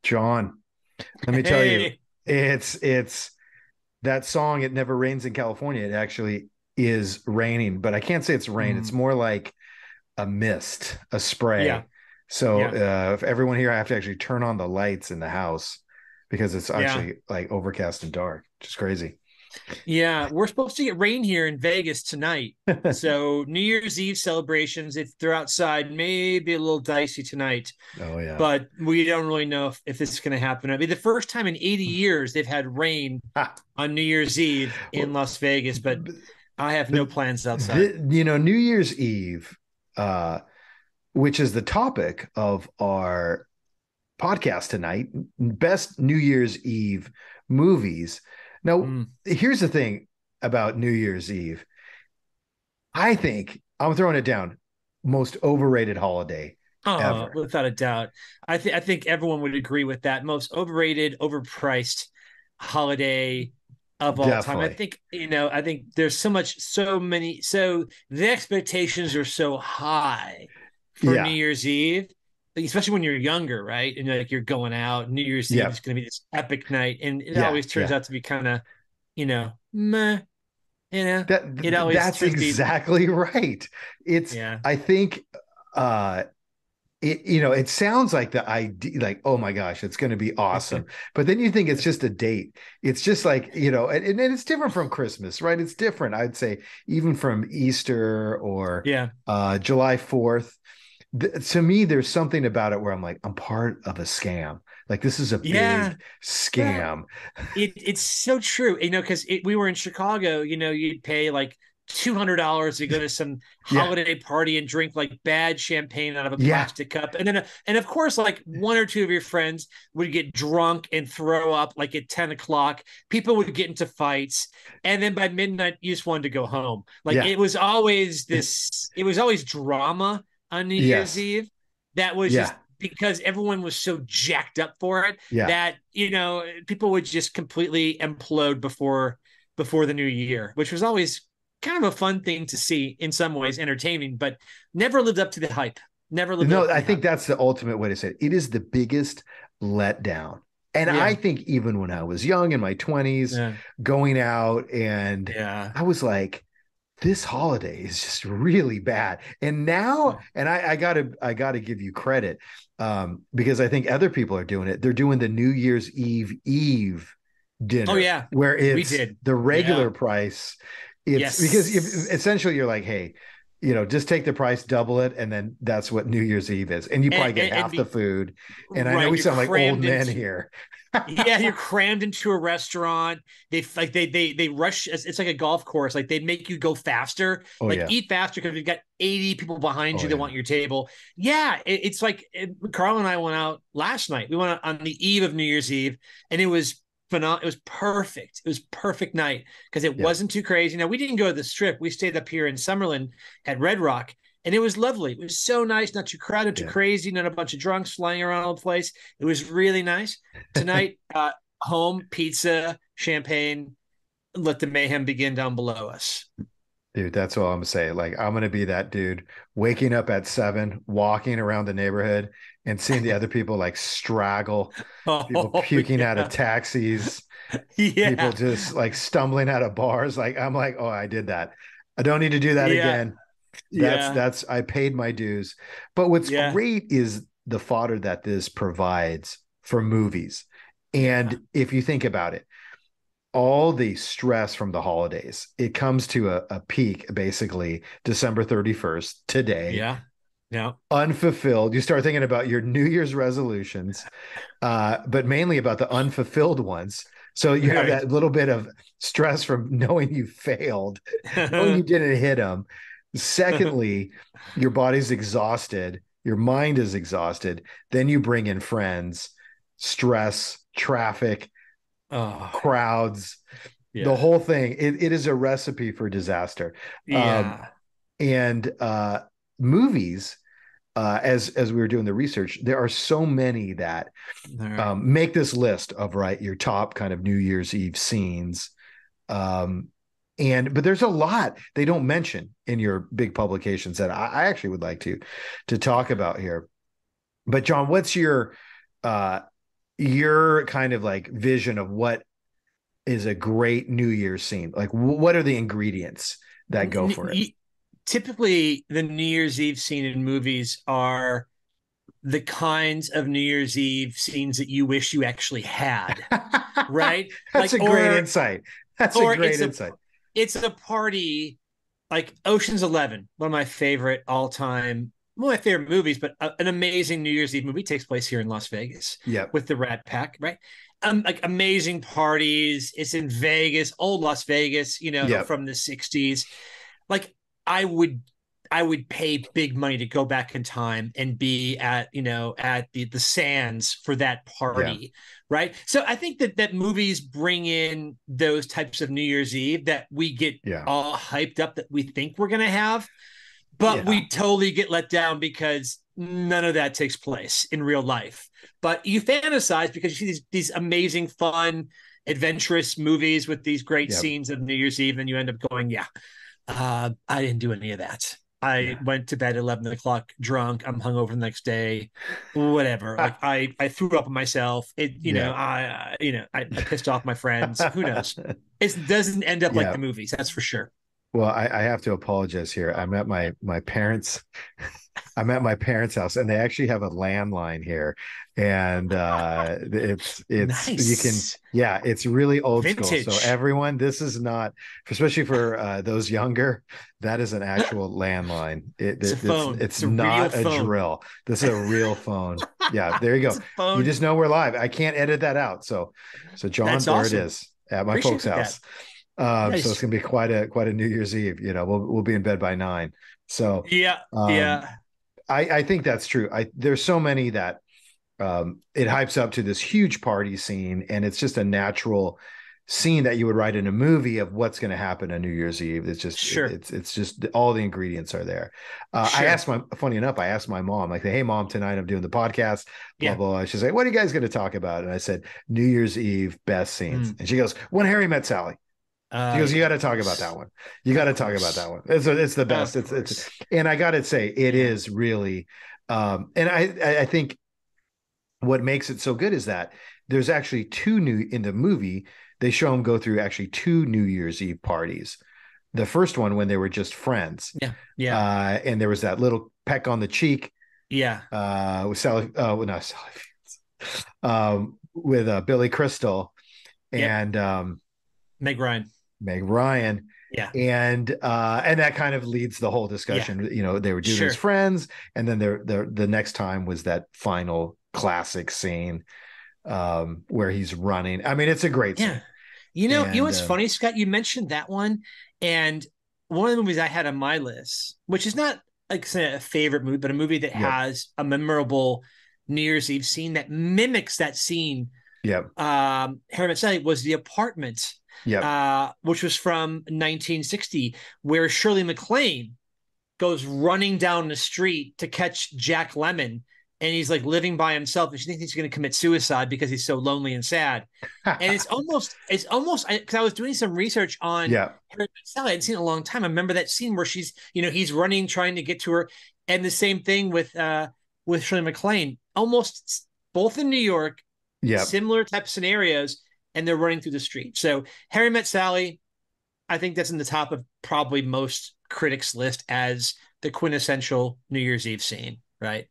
John, let me tell you, Hey. it's that song, It Never Rains in California. It actually is raining, but I can't say it's rain. It's Mm, more like a mist, a yeah, spray. So yeah, if everyone here, I have to actually turn on the lights in the house because it's yeah, actually like overcast and dark. Just crazy. yeah. We're supposed to get rain here in Vegas tonight. So New Year's Eve celebrations, if they're outside, may be a little dicey tonight, Oh yeah. but we don't really know if this is going to happen. I mean, the first time in 80 years they've had rain Ah, on New Year's Eve in well, Las Vegas, but but, I have but no plans outside. New Year's Eve, uh, which is the topic of our podcast tonight, best New Year's Eve movies. Now, Mm. here's the thing about New Year's Eve. I think I'm throwing it down. Most overrated holiday Oh, ever. without a doubt. I think everyone would agree with that. Most overrated, overpriced holiday of all time. I Definitely. think, I think there's so the expectations are so high for New Yeah. Year's Eve, especially when you're younger, right? And like you're going out, New Year's Eve Yeah. is going to be this epic night. And it Yeah. always turns Yeah. out to be kind of, meh, That it always that's turns to be, exactly right. It's yeah. I think uh it sounds like the idea, like, oh my gosh, it's going to be awesome, but then you think it's just a date. It's just like, and it's different from Christmas, right? It's different, I'd say, even from Easter or Yeah. July 4th. To me, there's something about it where I'm like, I'm part of a scam. Like, this is a Yeah. big Well, scam. it's so true, because we were in Chicago, you'd pay like $200 to go to some Yeah. holiday party and drink like bad champagne out of a Yeah. plastic cup. And of course, like one or two of your friends would get drunk and throw up like at 10 o'clock. People would get into fights. And then by midnight, you just wanted to go home. Like Yeah. it was always drama on New Year's Yes. Eve. That was Yeah. just because everyone was so jacked up for it Yeah. that people would just completely implode before the new year, which was always kind of a fun thing to see, in some ways entertaining, but never lived up to the hype. Never lived No, up to I the think hype. that's the ultimate way to say it. It is the biggest letdown. And I Yeah, think even when I was young in my 20s, yeah, going out, and yeah, I was like, this holiday is just really bad. And now, yeah. and I gotta give you credit, because I think other people are doing it. They're doing the New Year's Eve Oh dinner yeah, where we it's did. the regular Yeah. price. It's because if Yes. essentially you're like, hey, just take the price, double it, and then that's what New Year's Eve is. And you and, probably get and, and half the be food. And I know right. we You're sound like old crammed men into here. Yeah, you're crammed into a restaurant. They rush. It's like a golf course. Like they make you go faster. Oh Like yeah. eat faster because we've got 80 people behind Oh you that yeah. want your table. Yeah, it's like Carl and I went out last night. We went out on the eve of New Year's Eve, and it was phenomenal. It was perfect. It was perfect night because it Yeah. wasn't too crazy. Now we didn't go to the Strip. We stayed up here in Summerlin at Red Rock, and it was lovely. It was so nice, not too crowded, too Yeah. crazy, not a bunch of drunks flying around all the place. It was really nice. Tonight, home, pizza, champagne, let the mayhem begin down below us. Dude, that's all I'm saying. Like, I'm gonna be that dude waking up at 7, walking around the neighborhood and seeing the other people like straggle, people Oh, puking out of yeah. taxis, people Yeah. just like stumbling out of bars. Like, I'm like, oh, I did that. I don't need to do that Yeah. again. That's Yeah. that's I paid my dues. But what's Yeah. great is the fodder that this provides for movies. Yeah. And if you think about it, all the stress from the holidays, it comes to a peak basically December 31st, today, Yeah. Yeah. unfulfilled. You start thinking about your New Year's resolutions, but mainly about the unfulfilled ones. So you have Right. that little bit of stress from knowing you failed, knowing you didn't hit them. Secondly, your body's exhausted, your mind is exhausted. Then you bring in friends, stress, traffic, Oh, crowds, the yeah. whole thing. It is a recipe for disaster. Um, Yeah. and movies, as we were doing the research, there are so many that All right. make this list of, right, your top kind of New Year's Eve scenes. Um, but there's a lot they don't mention in your big publications that I actually would like to talk about here. But John, what's your uh your kind of like vision of what is a great New Year's scene? Like, what are the ingredients that go for it? Typically, the New Year's Eve scene in movies are the kinds of New Year's Eve scenes that you wish you actually had, right? That's Like, a great insight. That's a or great insight. it's a party like Ocean's 11, one of my favorite all time, one of my favorite movies, but an amazing New Year's Eve movie takes place here in Las Vegas Yep. with the Rat Pack, right? Like amazing parties. It's in Vegas, old Las Vegas, Yep. from the 60s. Like I would I would pay big money to go back in time and be at at the sands for that Yeah. party, right? So I think that movies bring in those types of New Year's Eve that we get Yeah. all hyped up that we think we're gonna have, but Yeah. we totally get let down because none of that takes place in real life. But you fantasize because you see these amazing, fun, adventurous movies with these great Yep. scenes of New Year's Eve, and you end up going, yeah, I didn't do any of that. I Yeah. went to bed at 11 o'clock drunk. I'm hungover the next day, whatever. Like I threw up on myself. Yeah. I pissed off my friends. Who knows? It doesn't end up like Yeah. the movies. That's for sure. Well, I have to apologize here. I'm at my parents. I'm at my parents' house, and they actually have a landline here, and it's you can Nice. yeah, it's really old school. So Vintage. everyone, this is not, especially for those younger, that is an actual landline. It's a phone. It's It's a real not a phone. drill. This is a real phone. Yeah, there you It's go. a You phone. just know we're live. I can't edit that out. So John, That's there it awesome. is at my folks' Appreciate that. house. So it's Nice. gonna be quite a New Year's Eve. We'll be in bed by 9. So Yeah. um, Yeah. I think that's true. There's so many that it hypes up to this huge party scene, and it's just a natural scene that you would write in a movie of what's going to happen on New Year's Eve. Sure. It's just all the ingredients are there. Sure. Funny enough, I asked my mom, like, hey mom, tonight I'm doing the podcast, blah Yeah. blah. She's like, what are you guys going to talk about? And I said, New Year's Eve best scenes, Mm. and she goes, When Harry Met Sally. She goes, you Yeah. got Of to talk about course. that one. You got Of to talk about course. that one. It's the best. Of It's course. and I got to say, it Yeah. is really, and I think what makes it so good is that there's actually two new in the movie. They show them go through actually two New Year's Eve parties. The first one when they were just friends, Yeah. Yeah. and there was that little peck on the cheek Yeah. with Sally, well, not Sally, with Billy Crystal Yep. and Meg Ryan. Meg Ryan. Yeah. And that kind of leads the whole Yeah. discussion. They were doing it as Sure. friends, and then the next time was that final classic scene where he's running. I mean, it's a great Yeah. scene. What's And funny, Scott? You mentioned that one, and one of the movies I had on my list, which is not like say, a favorite movie, but a movie that yep, has a memorable New Year's Eve scene that mimics that scene. yep, Harry Met Sally was The Apartment, yep. which was from 1960, where Shirley MacLaine goes running down the street to catch Jack Lemmon, and he's like living by himself, and she thinks he's going to commit suicide because he's so lonely and sad. And it's almost because I was doing some research on Yeah, Harry Met Sally. I hadn't seen it in a long time. I remember that scene where he's running trying to get to her, and the same thing with Shirley MacLaine, almost both in New York, yep. similar type scenarios, and they're running through the street. So Harry Met Sally, I think that's in the top of probably most critics' list as the quintessential New Year's Eve scene, right?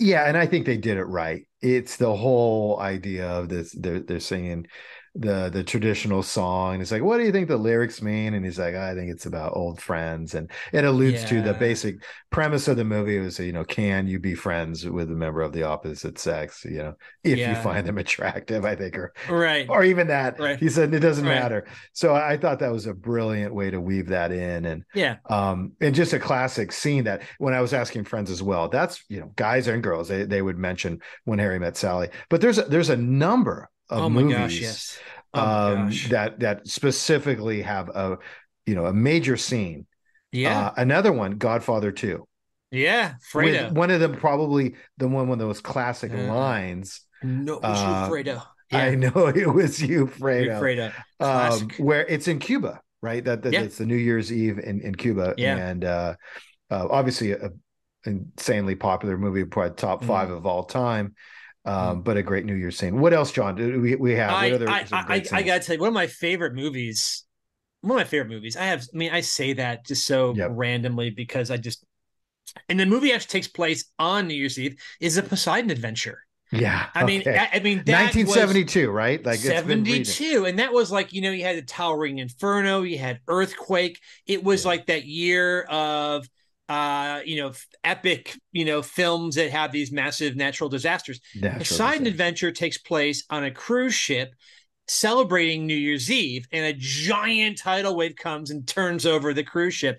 Yeah, and I think they did it right. It's the whole idea of this. They're singing the traditional song. It's like, what do you think the lyrics mean? And he's like, I think it's about old friends, and it alludes to the Yeah, basic premise of the movie. It was, can you be friends with a member of the opposite sex? If you yeah, find them attractive, I think, right, or even that. right, He said it doesn't right. matter. So I thought that was a brilliant way to weave that in, Yeah, and just a classic scene that when I was asking friends as well, that's guys and girls, they would mention When Harry Met Sally. But there's a number of oh my gosh, movies yes. Oh my gosh. that specifically have a major scene. Yeah, Another one, Godfather 2, yeah, with Fredo. one of them probably the one with those classic uh, lines. no, it was you, Uh, Fredo. I Yeah, know it was you, you, Fredo. Fredo. Classic. Where it's in Cuba, right? Yeah, That's the New Year's Eve in Cuba, yeah. and obviously a insanely popular movie, probably top five Mm. of all time. Mm. But a great New Year's scene. What else, John? Do we have? What other some great I scenes? gotta tell you, one of my favorite movies. One of my favorite movies. I mean, I say that just so Yep. randomly because I just and the movie actually takes place on New Year's Eve. Is a Poseidon Adventure. Yeah. Okay. I mean that was 1972, right? Like it's been reading. 72, and that was like, you had the Towering Inferno, you had Earthquake. It was Yeah. like that year of epic, films that have these massive natural disasters. Natural Poseidon disaster. Adventure takes place on a cruise ship celebrating New Year's Eve, and a giant tidal wave comes and turns over the cruise ship.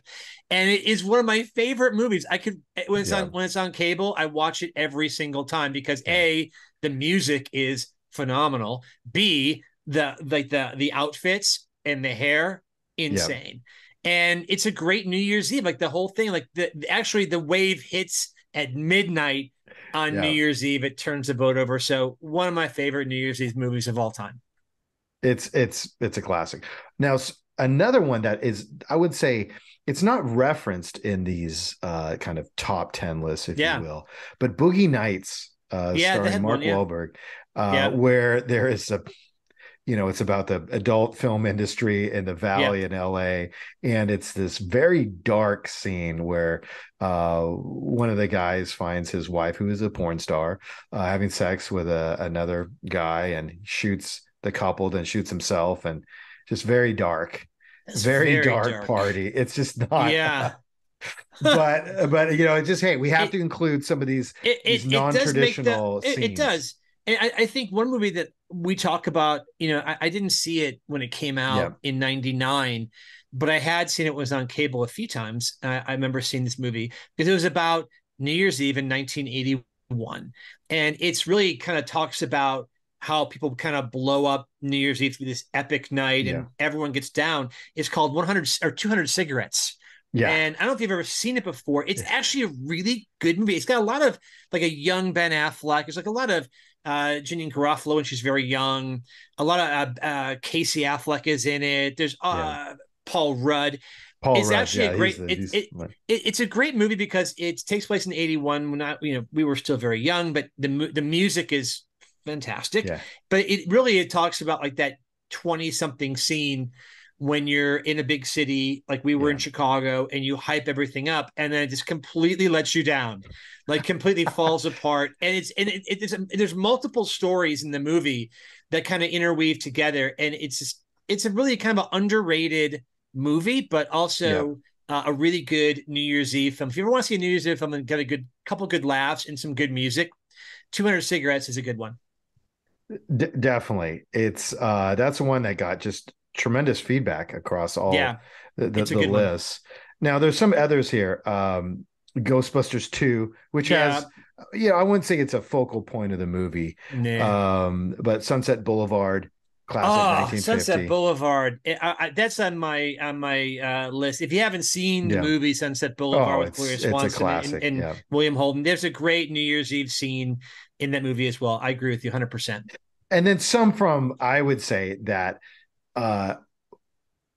And it is one of my favorite movies. I could Yeah. when it's on cable, I watch it every single time because Yeah. A, the music is phenomenal. B, the outfits and the hair, Yeah. insane. And it's a great New Year's Eve. Like the whole thing, like actually the wave hits at midnight on New Yeah. Year's Eve. It turns the boat over. So one of my favorite New Year's Eve movies of all time. It's a classic. Now, another one that is, I would say, it's not referenced in these kind of top 10 lists, if you Yeah. will, but Boogie Nights, Yeah, they starring had one. Mark Yeah. Wahlberg, Yeah. where there is it's about the adult film industry in the Yeah. Valley in LA. And it's this very dark scene where one of the guys finds his wife, who is a porn star, having sex with another guy, and shoots the couple, then shoots himself, and just That's very very dark dark. party. It's just not, Yeah. but it's just, hey, we have it to include some of these it does make non-traditional it scenes. does. And I think one movie that we talk about, I didn't see it when it came Yeah. out in 99, but I had seen it was on cable a few times. I remember seeing this movie because it was about New Year's Eve in 1981. And it's really kind of talks about how people kind of blow up New Year's Eve through this epic night Yeah. and everyone gets down. It's called 100 or 200 Cigarettes. Yeah. And I don't know if you've ever seen it before. It's actually a really good movie. It's got a lot of like a young Ben Affleck. There's like a lot of Janine Garofalo when she's very young. A lot of Casey Affleck is in it. There's Yeah. Paul Rudd. Paul It's Rudd. actually a Yeah. great. It's a great movie because it takes place in '81. When not, we were still very young, but the music is fantastic. Yeah. But it talks about like that 20 something scene when you're in a big city like we were in Yeah. Chicago, and you hype everything up, and then it just completely lets you down, like completely falls apart. And there's multiple stories in the movie that kind of interweave together, and it's a really kind of an underrated movie, but Yeah. also a really good New Year's Eve film. If you ever want to see a New Year's Eve film and get a good couple good laughs and some good music, 200 Cigarettes is a good one. Definitely. It's that's the one that got just tremendous feedback across all Yeah, the it's a the good one. lists. Now there's some others here. Ghostbusters 2, which has, Yeah. I wouldn't say it's a focal point of the movie. Nah. But Sunset Boulevard, classic Oh, Sunset 1950. Boulevard. That's on my list. If you haven't seen the Yeah. movie Sunset Boulevard Oh, with Gloria it's a Swanson classic. and Yeah. William Holden, there's a great New Year's Eve scene in that movie as well. I agree with you 100%. And then some from, I would say that uh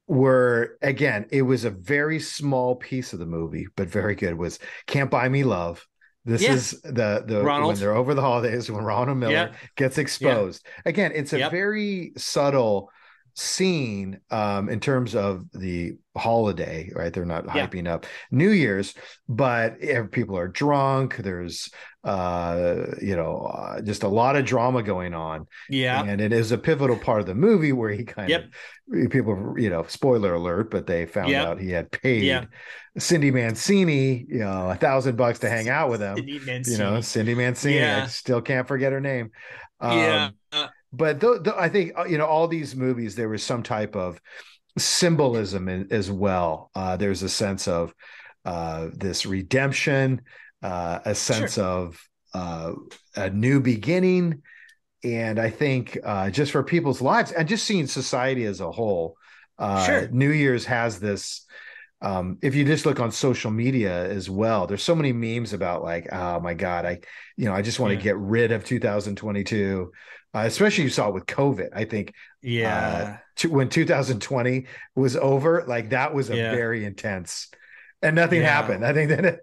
were, again, it was a very small piece of the movie, but very good, was Can't Buy Me Love. This Yeah, is the when Ronald. they're over the holidays, when Ronald Miller Yeah, gets yeah, exposed. Again, it's a yep, very subtle scene in terms of the holiday, right? They're not yeah, hyping up New Year's, but people are drunk. There's just a lot of drama going on. yeah, And it is a pivotal part of the movie where he kind of, yep, people, spoiler alert, but they found yep, out he had yeah. paid Cindy Mancini, $1,000 to hang out with him. Sidney Mancini. Cindy Mancini, I Yeah, still can't forget her name. yeah, But I think, all these movies, there was some type of symbolism as well. There's a sense of this redemption, a sense sure, of a new beginning. And I think just for people's lives and just seeing society as a whole, sure. New Year's has this. If you just look on social media as well, there's so many memes about like, oh my God, I just want to Yeah, get rid of 2022. Especially you saw it with COVID. I think yeah, when 2020 was over, like that was a yeah, very intense, and nothing yeah. happened. I think that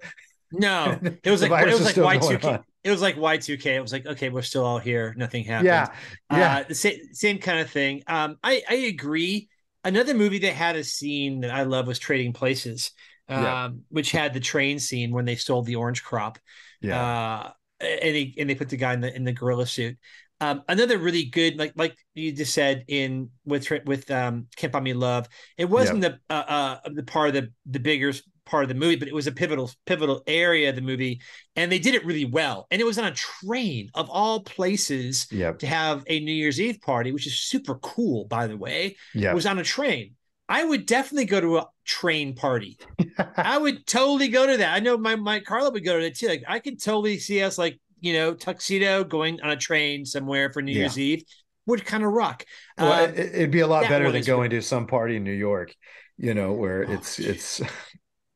No, the it virus was is like still Y going two K. on. it was like Y2K. It was like, okay, we're still all here. Nothing happened. Yeah, yeah, The same kind of thing. I agree. Another movie that had a scene that I love was Trading Places, yeah, which had the train scene when they stole the orange crop. yeah, Uh, and they put the guy in the gorilla suit. Another really good, like you just said in with Can't Buy Me Love. It yeah, wasn't the part of the bigger part of the movie, but it was a pivotal area of the movie, and they did it really well. And it was on a train of all places yeah, to have a New Year's Eve party, which is super cool, by the way. It yeah. was on a train. I would definitely go to a train party. I would totally go to that. I know my Carla would go to it too. Like I could totally see us like, tuxedo going on a train somewhere for New Yeah. Year's Eve would kind of rock. Well, Um, it'd be a lot that better one than is going good. to some party in New York, where Oh, it's a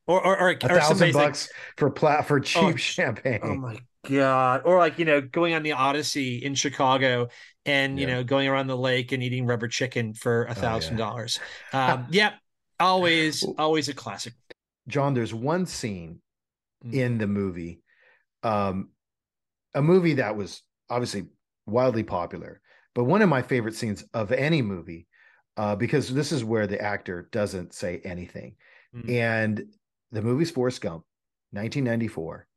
or thousand somebody's like, bucks for oh, cheap oh champagne. my God. Or like, going on the Odyssey in Chicago and, Yeah. going around the lake and eating rubber chicken for a Oh thousand yeah. dollars. Yeah, always a classic. John, there's one scene Mm, in the movie, um, a movie that was obviously wildly popular, but one of my favorite scenes of any movie, because this is where the actor doesn't say anything. mm, And the movie's Forrest Gump, 1994.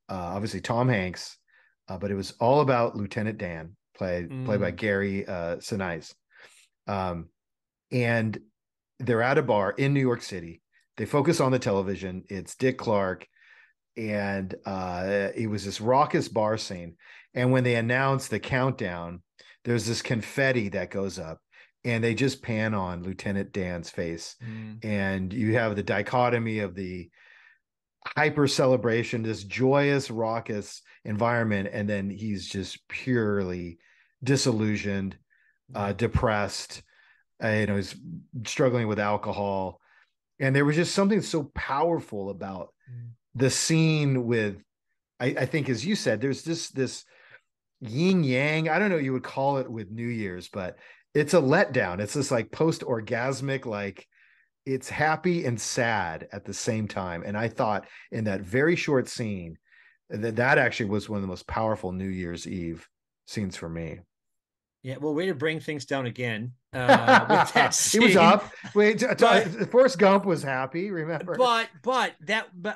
Obviously, Tom Hanks, but it was all about Lieutenant Dan, played by mm, Gary Sinise. Um, and they're at a bar in New York City. They focus on the television. It's Dick Clark, and it was this raucous bar scene. And when they announce the countdown, there's this confetti that goes up, and they just pan on Lieutenant Dan's face, mm. and you have the dichotomy of the hyper celebration, this joyous, raucous environment, and then he's just purely disillusioned, Yeah. depressed. He's struggling with alcohol, and there was just something so powerful about Mm. the scene with. I think, as you said, there's this yin yang. I don't know what you would call it with New Year's, but it's a letdown. It's this like post orgasmic, like it's happy and sad at the same time. And I thought in that very short scene that actually was one of the most powerful New Year's Eve scenes for me. Yeah, well, way to bring things down again with that He was scene. up. Wait, But Forrest Gump was happy. Remember? but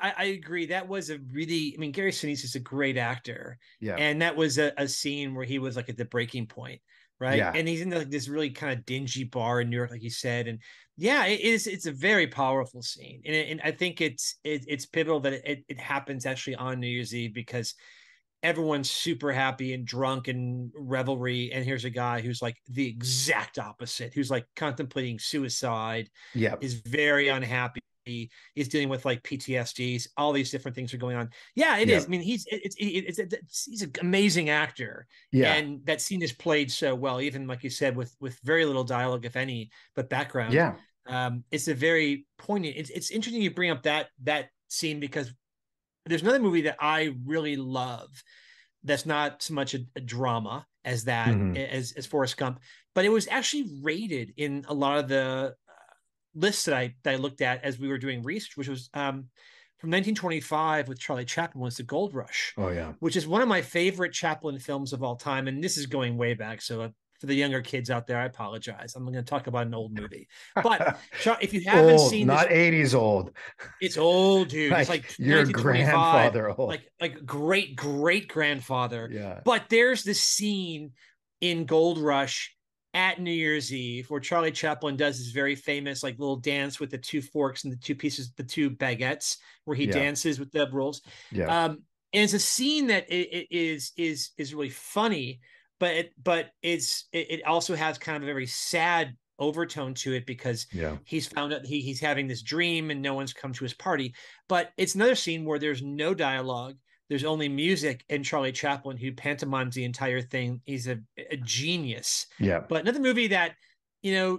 I agree. That was a really, I mean, Gary Sinise is a great actor. Yeah, And that was a scene where he was like at the breaking point, right? yeah, And he's in like this really kind of dingy bar in New York, like you said. And yeah, it's a very powerful scene. And I think it's pivotal that it happens actually on New Year's Eve because everyone's super happy and drunk and revelry. And here's a guy who's like the exact opposite, who's like contemplating suicide, yeah, is very unhappy. He's dealing with like PTSDs. All these different things are going on. Yeah, it yeah, is. I mean, he's an amazing actor, yeah, and that scene is played so well. Even like you said, with very little dialogue, if any, but background. yeah, It's a very poignant. It's interesting you bring up that scene because there's another movie that I really love that's not so much a drama as that hmm as Forrest Gump, but it was actually rated in a lot of the lists that I looked at as we were doing research, which was from 1925 with Charlie Chaplin was The Gold Rush, Oh yeah. which is one of my favorite Chaplin films of all time, and this is going way back. So for the younger kids out there, I apologize. I'm going to talk about an old movie, but if you haven't Old, seen this, not 80s old. it's old, dude. It's Like like your 1925, grandfather old. like great grandfather. Yeah. But there's this scene in Gold Rush at New Year's Eve where Charlie Chaplin does this very famous like little dance with the two forks and the two pieces, the two baguettes, where he Yeah. dances with the rules. Yeah. And it's a scene that it is really funny, it also has kind of a very sad overtone to it because Yeah. he's found out he's having this dream and no one's come to his party. But it's another scene where there's no dialogue, there's only music, and Charlie Chaplin, who pantomimes the entire thing, he's a genius. Yeah. But another movie that,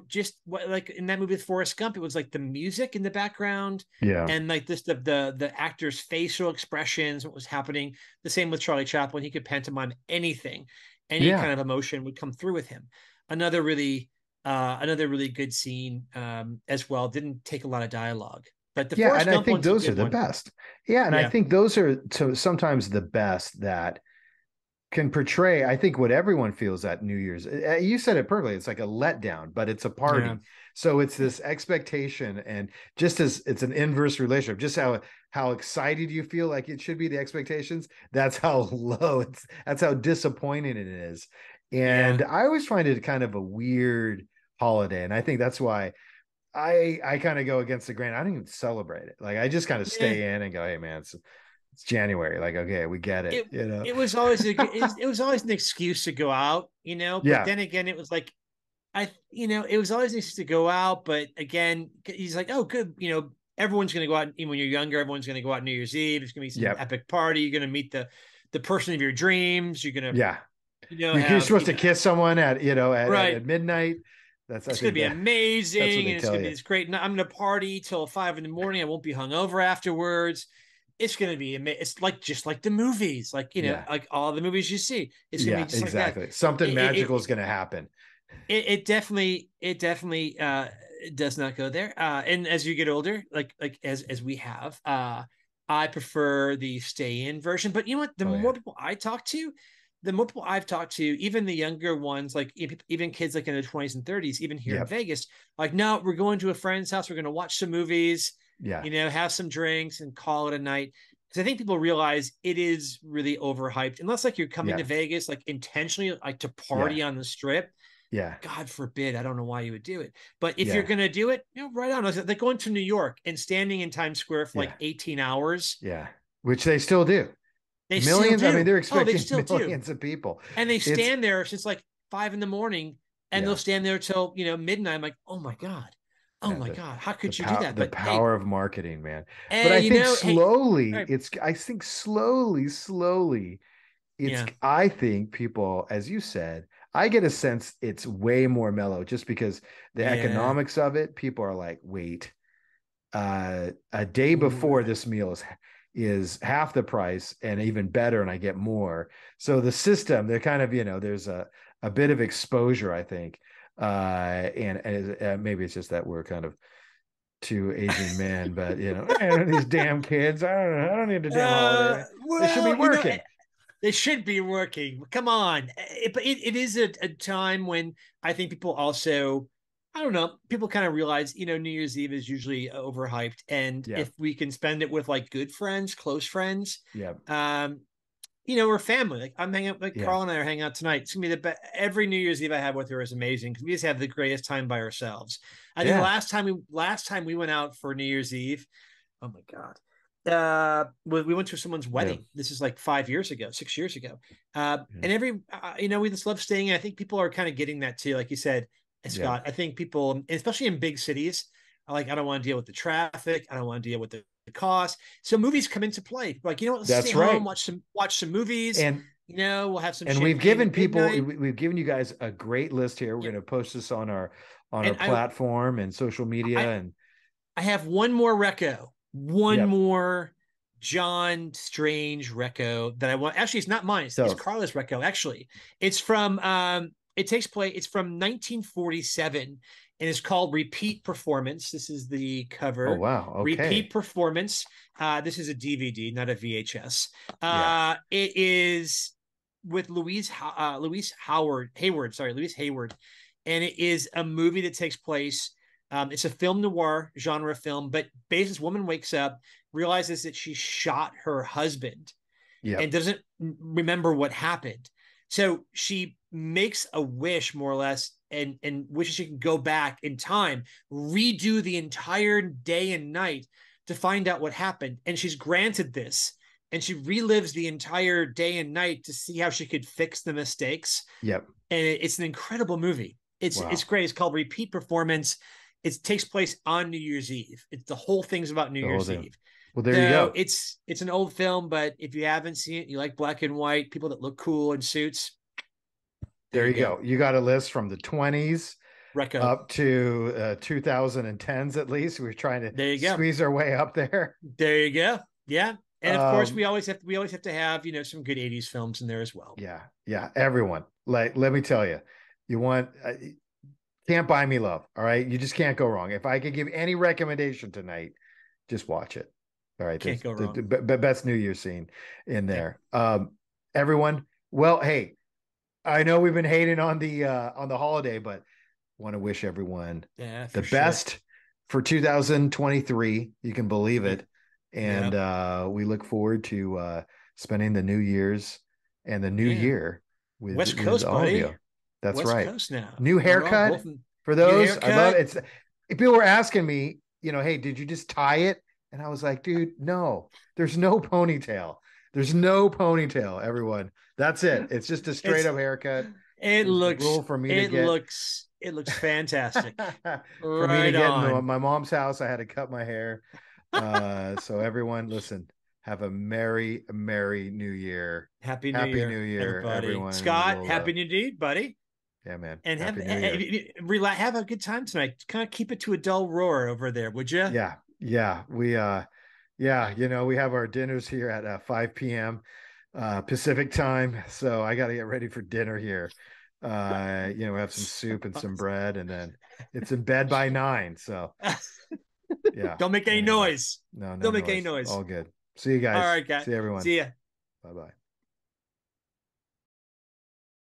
just like in that movie with Forrest Gump, it was like the music in the background Yeah. and like this the actor's facial expressions, what was happening. The same with Charlie Chaplin, he could pantomime anything, any Yeah. kind of emotion would come through with him. Another really another really good scene as well. Didn't take a lot of dialogue, but the Yeah. Forrest And I Gump think one's a those are good the one. best. Yeah. And I Yeah. think those are sometimes the best that can portray, I think, what everyone feels at New Year's. You said it perfectly. It's like a letdown, but it's a Yeah. party. So it's this expectation, and just as it's an inverse relationship, just how excited you feel like it should be the expectations, that's how low it's that's how disappointing it is. And Yeah. I always find it kind of a weird holiday, and I think that's why I kind of go against the grain. I don't even celebrate it. Like I just kind of Yeah. stay in and go, hey man, it's January. Like, okay, we get it, It you know. it was always it was always an excuse to go out, but Yeah. then again it was like it was always nice to go out, but again, he's like, oh, good, everyone's going to go out. When you're younger, everyone's going to go out New Year's Eve. It's going to be some Yep. epic party. You're going to meet the person of your dreams. You're going to, Yeah. You're have, supposed to kiss someone at, right. at midnight. I It's going to think be that's what amazing, they and it's tell going to be you. this great. I'm going to party till 5 in the morning. I won't be hungover afterwards. It's going to be amazing. It's like just like the movies, like Yeah. like all the movies you see. It's going to be Yeah, just like that. exactly. Something magical It, is going to happen. it definitely does not go there. And as you get older, like as we have, I prefer the stay in version. But you know what? The Oh more yeah. people I talk to, the more people I've talked to, even the younger ones, like even kids like in their 20s and 30s, even here in Yep. Vegas, like, no, we're going to a friend's house. We're going to watch some movies, Yeah. have some drinks and call it a night. Because I think people realize it is really overhyped. Unless like you're coming to Yeah. Vegas like intentionally like to Yeah. party on the strip, Yeah. God forbid, I don't know why you would do it. But if you're Yeah. going to do it, right on. Like going to New York and standing in Times Square for like Yeah. 18 hours. Yeah. Which they still do. They still Millions. I mean, do. they're Oh, they expecting still do. millions of people. And they It's stand there since like 5 in the morning, and they'll yeah. stand there till, midnight. I'm like, oh my God. Oh Yeah, my God. How could you do that? the But hey, power of marketing, man. But I think hey, slowly, all right, slowly, yeah, I think people, as you said, I get a sense it's way more mellow just because the yeah. economics of it, people are like, wait, a day before this meal is half the price and even better, and I get more. So the system, they're kind of, there's a bit of exposure, I think. And maybe it's just that we're kind of two aging men, but these damn kids. I don't need a damn holiday. They should be Well, working. they should be working. Come on. But it is a time when I think people also, I don't know, people kind of realize, New Year's Eve is usually overhyped. And Yeah, if we can spend it with like good friends, close friends, yeah, um, we're family. Like I'm hanging out, like yeah, Carl and I are hanging out tonight. It's gonna be the best. Every New Year's Eve I have with her is amazing because we just have the greatest time by ourselves. I think the yeah. last time we went out for New Year's Eve, oh my God. We went to someone's Yeah. wedding. This is like 5 years ago, 6 years ago. Yeah. And we just love staying. I think people are kind of getting that too. Like you said, Yeah. Scott, I think people, especially in big cities, are like, I don't want to deal with the traffic. I don't want to deal with the cost. So movies come into play. Like, let's stay That's home, right. watch some movies. And We'll have some we've champagne given at people midnight. we've given you guys a great list here. We're Yeah. going to post this on our And platform and social media, I, and I have one more reco, one yep. more John Strange reco that I want. Actually, it's not mine. It's So, Carla's reco. Actually, it's from it takes place. It's from 1947, and it's called Repeat Performance. This is the oh cover. wow, Repeat okay, Performance. This is a DVD, not a VHS. yeah, It is with Louise Hayward. Sorry, Louise Hayward, and it is a movie that takes place. It's a film noir genre film, but basically, this woman wakes up, realizes that she shot her husband, and yep, doesn't remember what happened. So she makes a wish, more or less, and wishes she can go back in time, redo the entire day and night to find out what happened. And she's granted this, and she relives the entire day and night to see how she could fix the mistakes. yep, And it's an incredible movie. It's wow, great. It's called Repeat Performance. It takes place on New Year's Eve. The whole thing's about New the whole Year's thing. Eve. Well, there you So go. it's an old film, but if you haven't seen it, you like black and white, people that look cool in suits, there There you you go. go. You got a list from the 20s Reco. up to 2010s at least. We're trying to There you go. squeeze our way up there. There you go. Yeah. And of course Um, we always have to have, some good 80s films in there as well. yeah, yeah, everyone. Like, let me tell you, you want can't buy me love. All right. You just can't go wrong. If I could give any recommendation tonight, just watch it. All right. Can't There's go wrong. the best New Year scene in Yep. there. Everyone, Well, hey, I know we've been hating on the holiday, but want to wish everyone Yeah, the for sure. best for 2023. You can believe Yeah, it. And yeah, we look forward to spending the New Year's and the new yeah. year West with Coast, all of buddy. you. That's West right. Coast now. New We're all haircut both in for new those. I love haircut. it. It's people were asking me, hey, did you just tie it? And I was like, dude, no, there's no ponytail. There's no ponytail, everyone. That's it. It's just a straight It's up haircut. it It was the looks rule for me to it get looks it looks fantastic. for me to Right get in on. my mom's house. I had to cut my hair. So everyone, listen, have a merry new year. Happy New Happy New Year, Year, everybody. everyone. We Scott, will happy New Year, buddy. yeah, man. And Happy New Year. have a good time tonight. Kind of keep it to a dull roar over there, would you? Yeah, yeah. We have our dinners here at 5 p.m. Pacific time. So I gotta get ready for dinner here. We have some soup and some bread, and then it's in bed by 9. So yeah. Don't make any Anyway, noise. no Don't make any noise. noise. All good. See you All guys. right, guys. See everyone. See ya. Bye bye.